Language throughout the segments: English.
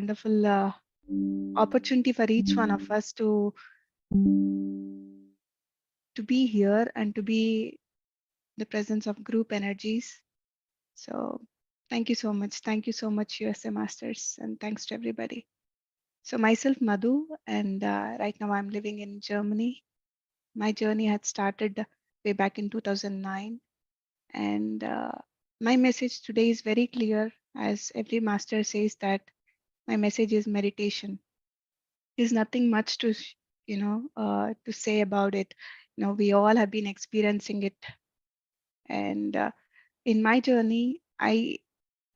wonderful opportunity for each one of us to be here and to be the presence of group energies. So thank you so much. Thank you so much, USA Masters, and thanks to everybody. So myself, Madhu, and right now I'm living in Germany. My journey had started way back in 2009. And my message today is very clear, as every master says that my message is meditation. There's nothing much to, to say about it. We all have been experiencing it. And in my journey, I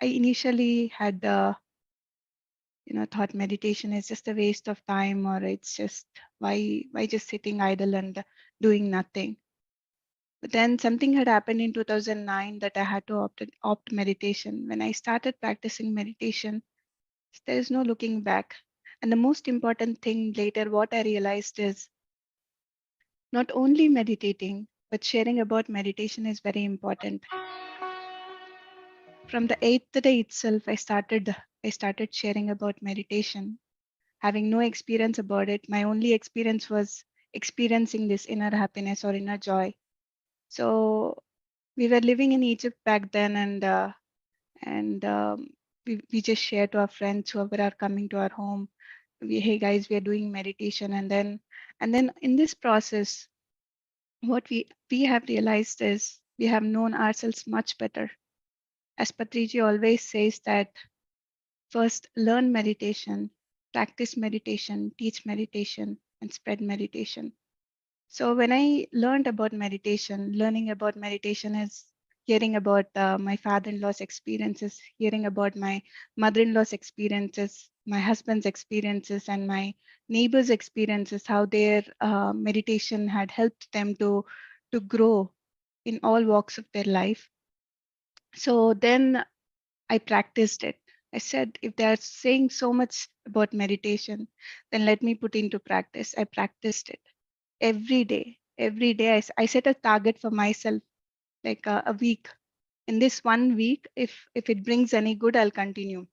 initially had, thought meditation is just a waste of time, or it's just why just sitting idle and doing nothing. But then something had happened in 2009 that I had to opt meditation. When I started practicing meditation, there is no looking back. And the most important thing later, what I realized is not only meditating, but sharing about meditation is very important. From the 8th day itself, I started sharing about meditation, having no experience about it. My only experience was experiencing this inner happiness or inner joy. So we were living in Egypt back then, and we just share to our friends, whoever are coming to our home. Hey guys, we are doing meditation, and then in this process, what we have realized is we have known ourselves much better. As Patriji always says that first learn meditation, practice meditation, teach meditation, and spread meditation. So when I learned about meditation, learning about meditation is hearing about my father-in-law's experiences, hearing about my mother-in-law's experiences, my husband's experiences, and my neighbors' experiences, how their meditation had helped them to grow in all walks of their life. So then I practiced it. I said, if they are saying so much about meditation, then let me put into practice. I practiced it every day. Every day, I set a target for myself, like a week. In this 1 week, if it brings any good, I'll continue.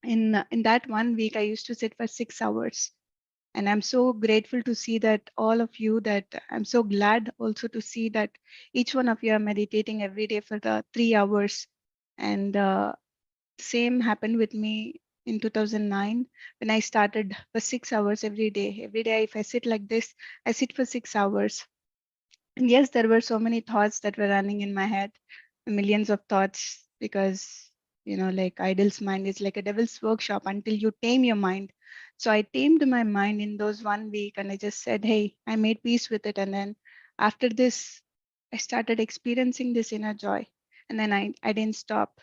In that 1 week, I used to sit for 6 hours. And I'm so grateful to see that all of you, that I'm so glad also to see that each one of you are meditating every day for the 3 hours. And same happened with me in 2009 when I started for 6 hours every day. Every day, if I sit like this, I sit for 6 hours. And yes, there were so many thoughts that were running in my head, millions of thoughts, because, like idle's mind is like a devil's workshop until you tame your mind. So I tamed my mind in those 1 week and I just said, hey, I made peace with it. And then after this, I started experiencing this inner joy. And then I didn't stop.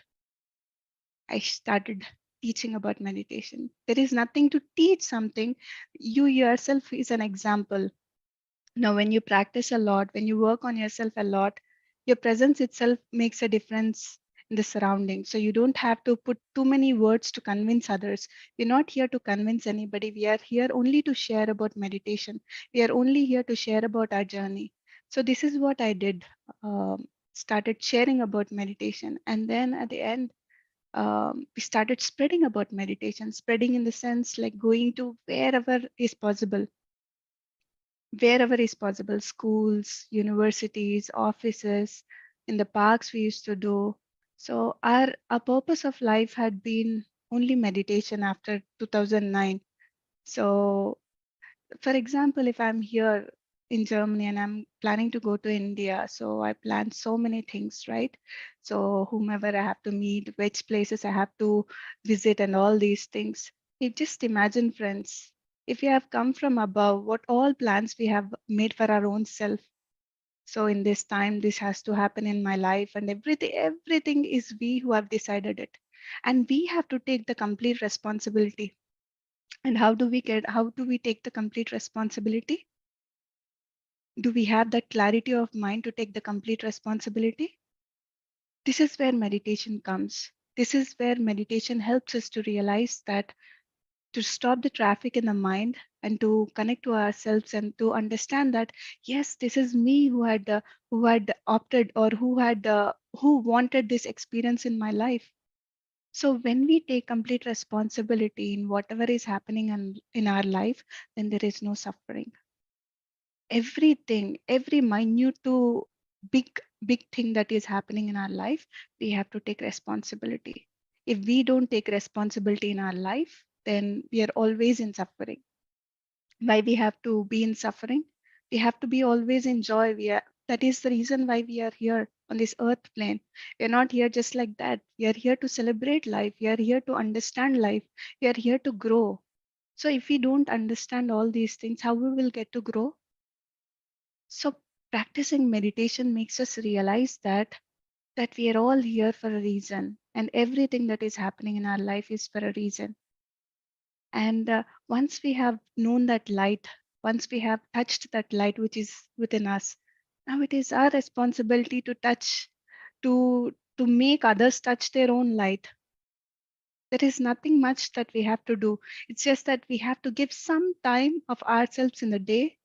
I started teaching about meditation. There is nothing to teach something. You yourself is an example. Now, when you practice a lot, when you work on yourself a lot, your presence itself makes a difference in the surroundings. So you don't have to put too many words to convince others. We're not here to convince anybody. We are here only to share about meditation. We are only here to share about our journey. So this is what I did. Started sharing about meditation. And then at the end, we started spreading about meditation, spreading in the sense like going to wherever is possible, schools, universities, offices, in the parks we used to do. So our purpose of life had been only meditation after 2009. So for example, if I'm here in Germany and I'm planning to go to India, so I plan so many things, right? So whomever I have to meet, which places I have to visit, and all these things. You just imagine, friends, if we have come from above, what all plans we have made for our own self. So in this time, this has to happen in my life, and everything is we who have decided it. And we have to take the complete responsibility. And how do we take the complete responsibility? Do we have that clarity of mind to take the complete responsibility? This is where meditation comes. This is where meditation helps us to realize that, to stop the traffic in the mind and to connect to ourselves and to understand that, yes, this is me who had opted, or who wanted this experience in my life. So when we take complete responsibility in whatever is happening in our life, then there is no suffering. Everything, every minute to big thing that is happening in our life, we have to take responsibility. If we don't take responsibility in our life, then we are always in suffering. Why we have to be in suffering? We have to be always in joy. That is the reason why we are here on this earth plane. We are not here just like that. We are here to celebrate life. We are here to understand life. We are here to grow. So if we don't understand all these things, how we will get to grow? So practicing meditation makes us realize that we are all here for a reason, and everything that is happening in our life is for a reason. And once we have known that light, once we have touched that light which is within us, now it is our responsibility to touch, to make others touch their own light. There is nothing much that we have to do. It's just that we have to give some time of ourselves in the day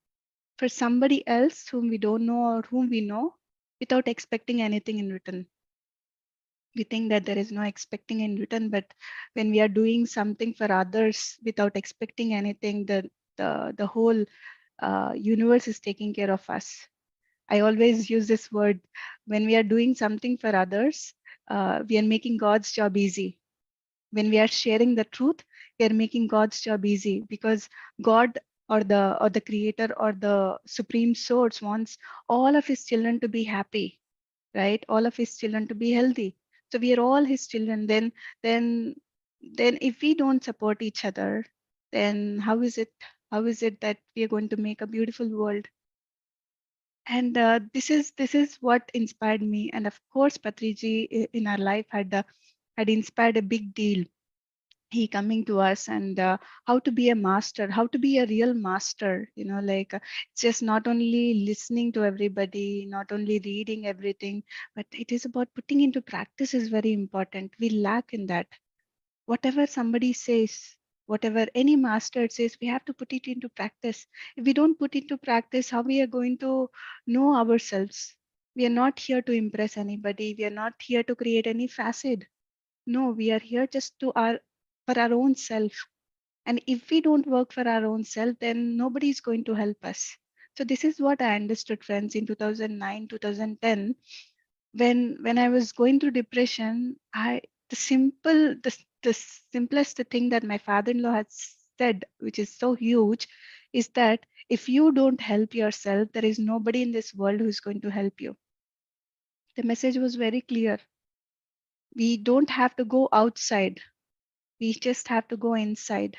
for somebody else whom we don't know or whom we know, without expecting anything in return. We think that there is no expecting in return, but when we are doing something for others without expecting anything, the whole universe is taking care of us. I always use this word: when we are doing something for others, we are making God's job easy. When we are sharing the truth, we are making God's job easy, because God, or the creator, or the supreme source, wants all of his children to be happy, right? All of his children to be healthy. So we are all his children. Then then if we don't support each other, then how is it that we are going to make a beautiful world? And this is what inspired me. And of course, Patriji in our life had inspired a big deal. He coming to us, and how to be a master, how to be a real master. It's just not only listening to everybody, not only reading everything, but it is about putting into practice is very important. We lack in that. Whatever somebody says, whatever any master says, we have to put it into practice. If we don't put it into practice, how we are going to know ourselves? We are not here to impress anybody. We are not here to create any facade. No, we are here just to our for our own self. And if we don't work for our own self, then nobody is going to help us. So this is what I understood, friends, in 2009, 2010, when I was going through depression. The simplest thing that my father-in-law had said, which is so huge, is that if you don't help yourself, there is nobody in this world who is going to help you. The message was very clear. We don't have to go outside. We just have to go inside.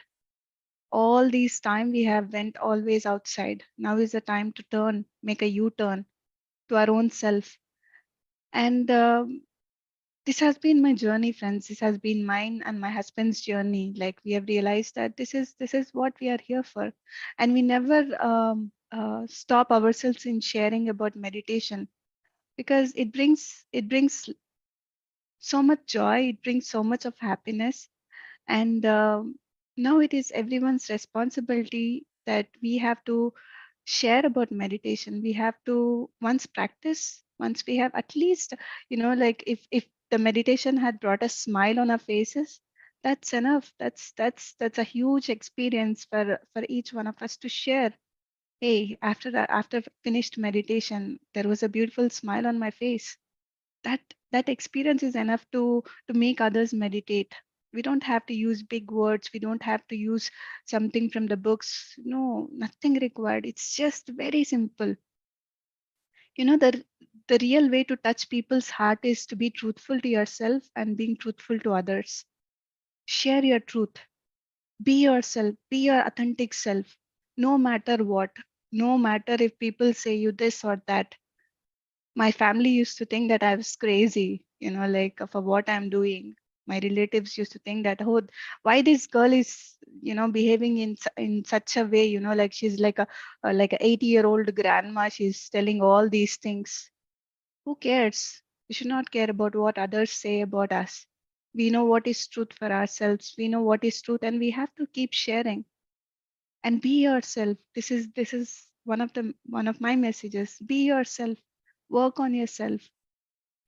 All this time we have went always outside. Now is the time to turn, make a U-turn to our own self. And this has been my journey, friends. This has been mine and my husband's journey. Like, we have realized that this is what we are here for, and we never stop ourselves in sharing about meditation, because it brings so much joy. It brings so much of happiness. And now it is everyone's responsibility that we have to share about meditation. We have to once practice, once we have at least, like, if the meditation had brought a smile on our faces, that's enough. That's a huge experience for each one of us to share. Hey, after finished meditation, there was a beautiful smile on my face. That experience is enough to make others meditate. We don't have to use big words. We don't have to use something from the books. No, nothing required. It's just very simple. The real way to touch people's heart is to be truthful to yourself and being truthful to others. Share your truth. Be yourself. Be your authentic self. No matter what. No matter if people say you this or that. My family used to think that I was crazy, like, for what I'm doing. My relatives used to think that, oh, why this girl is, behaving in such a way, like she's like a 80-year-old grandma. She's telling all these things. Who cares? We should not care about what others say about us. We know what is truth for ourselves. We know what is truth, and we have to keep sharing. And be yourself. This is one of my messages. Be yourself. Work on yourself.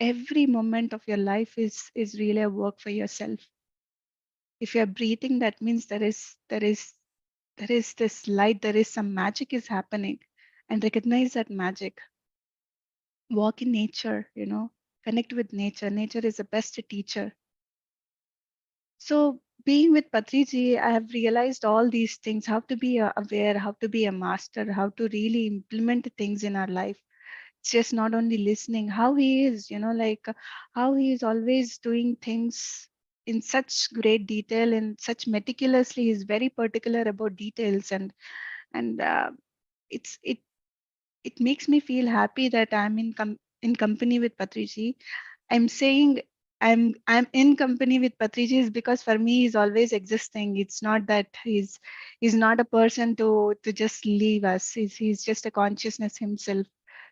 Every moment of your life is really a work for yourself. If you're breathing, that means there is this light, there is some magic is happening, and recognize that magic. Walk in nature, connect with nature. Nature is the best teacher. So being with Patriji, I have realized all these things, how to be aware, how to be a master, how to really implement things in our life. It's just not only listening, how he is, how he is always doing things in such great detail and such meticulously. He's very particular about details, and it's it makes me feel happy that I'm in company with Patriji. I'm saying I'm in company with Patriji is because for me he's always existing. It's not that he's not a person to just leave us. He's just a consciousness himself.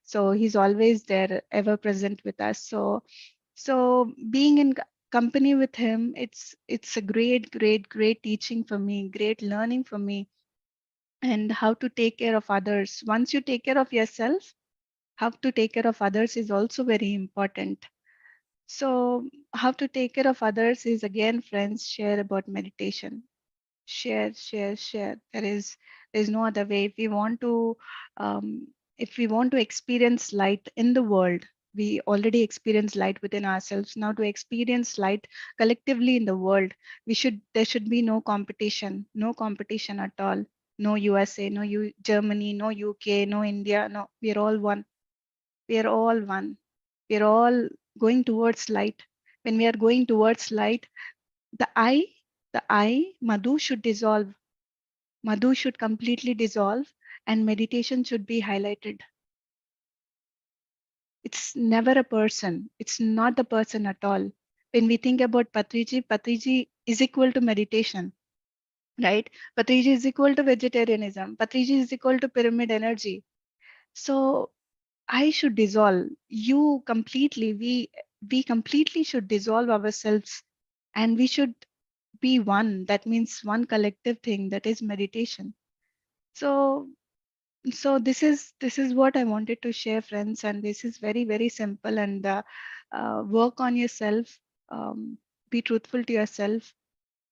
So he's always there, ever present with us. So being in company with him, it's a great teaching for me, great learning for me, and how to take care of others. Once you take care of yourself, how to take care of others is also very important. So, how to take care of others is again, friends, share about meditation. Share. There's no other way. Um, if we want to experience light in the world, we already experience light within ourselves. Now, to experience light collectively in the world, there should be no competition at all. No USA, no Germany, no UK, no India. No, we're all one. We're all one. We're all going towards light. When we are going towards light, the I, Madhu should dissolve. Madhu should completely dissolve, and meditation should be highlighted. It's never a person. It's not the person at all. When we think about Patriji is equal to meditation, right? Patriji is equal to vegetarianism. Patriji is equal to pyramid energy. So I should dissolve. You completely, we completely should dissolve ourselves, and we should be one. That means one collective thing, that is meditation. So this is what I wanted to share, friends, and this is very simple. And work on yourself, be truthful to yourself,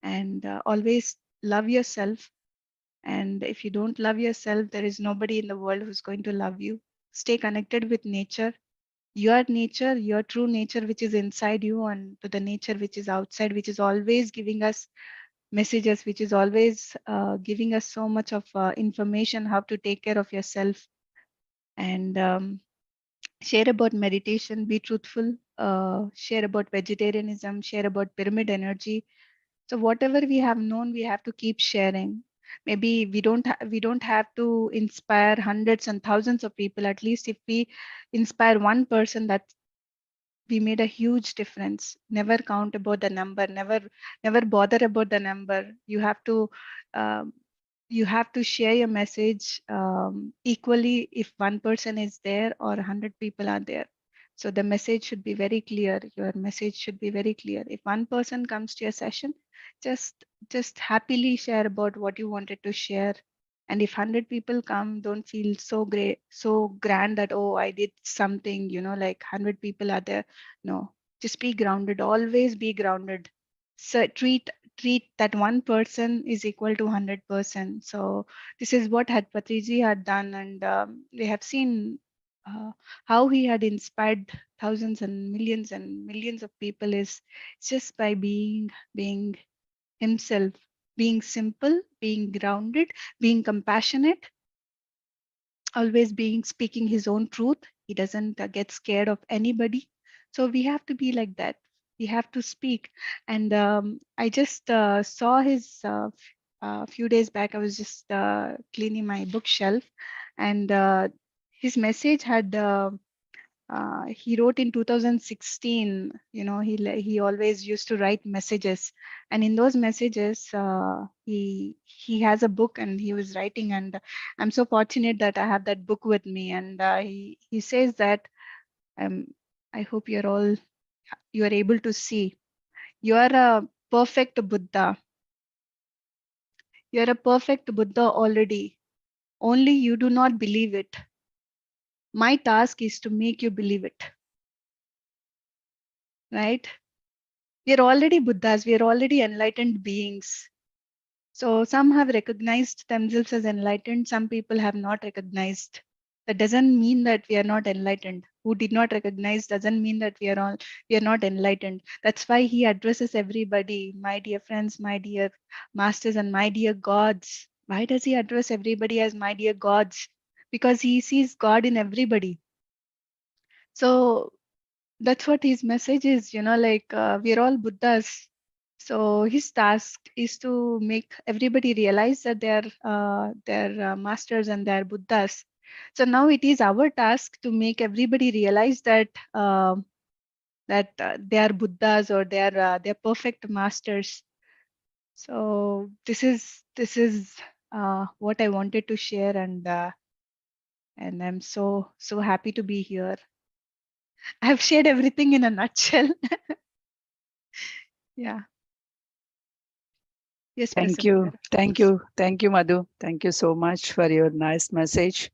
and always love yourself. And if you don't love yourself, there is nobody in the world who's going to love you. Stay connected with nature, your true nature, which is inside you, and to the nature which is outside, which is always giving us messages, which is always giving us so much of information how to take care of yourself. And share about meditation, be truthful, share about vegetarianism, share about pyramid energy. So whatever we have known, we have to keep sharing. Maybe we don't have to inspire hundreds and thousands of people. At least if we inspire one person, that we made a huge difference. Never count about the number. Never bother about the number. Um, you have to share your message equally if one person is there or 100 people are there. So the message should be very clear. Your message should be very clear. If one person comes to your session, just just happily share about what you wanted to share. And if 100 people come, don't feel so great, so grand that, oh, I did something, like 100 people are there. No, just be grounded. Always be grounded. So treat that one person is equal to 100%. So this is what had Patriji had done, and we have seen uh, how he had inspired thousands and millions of people is just by being himself, being simple, being grounded, being compassionate, always being speaking his own truth. He doesn't get scared of anybody. So we have to be like that. We have to speak. And I just saw his few days back. I was just cleaning my bookshelf, and his message had. He wrote in 2016. He always used to write messages, and in those messages, he has a book and he was writing. And I'm so fortunate that I have that book with me. And he says that, um, I hope you are able to see. You are a perfect Buddha. You are a perfect Buddha already. Only you do not believe it. My task is to make you believe it. Right? We are already Buddhas. We are already enlightened beings. So some have recognized themselves as enlightened. Some people have not recognized. That doesn't mean that we are not enlightened. Who did not recognize doesn't mean that we are not enlightened. That's why he addresses everybody, my dear friends, my dear masters, and my dear gods. Why does he address everybody as my dear gods? Because he sees God in everybody. So that's what his message is, like we're all Buddhas. So his task is to make everybody realize that they're masters and they're Buddhas. So now it is our task to make everybody realize that they are Buddhas, or they're perfect masters. So this is what I wanted to share, and I'm so happy to be here. I've shared everything in a nutshell. Yeah. Yes, Thank Prasadam you. garu. Thank you. Thank you, Madhu. Thank you so much for your nice message.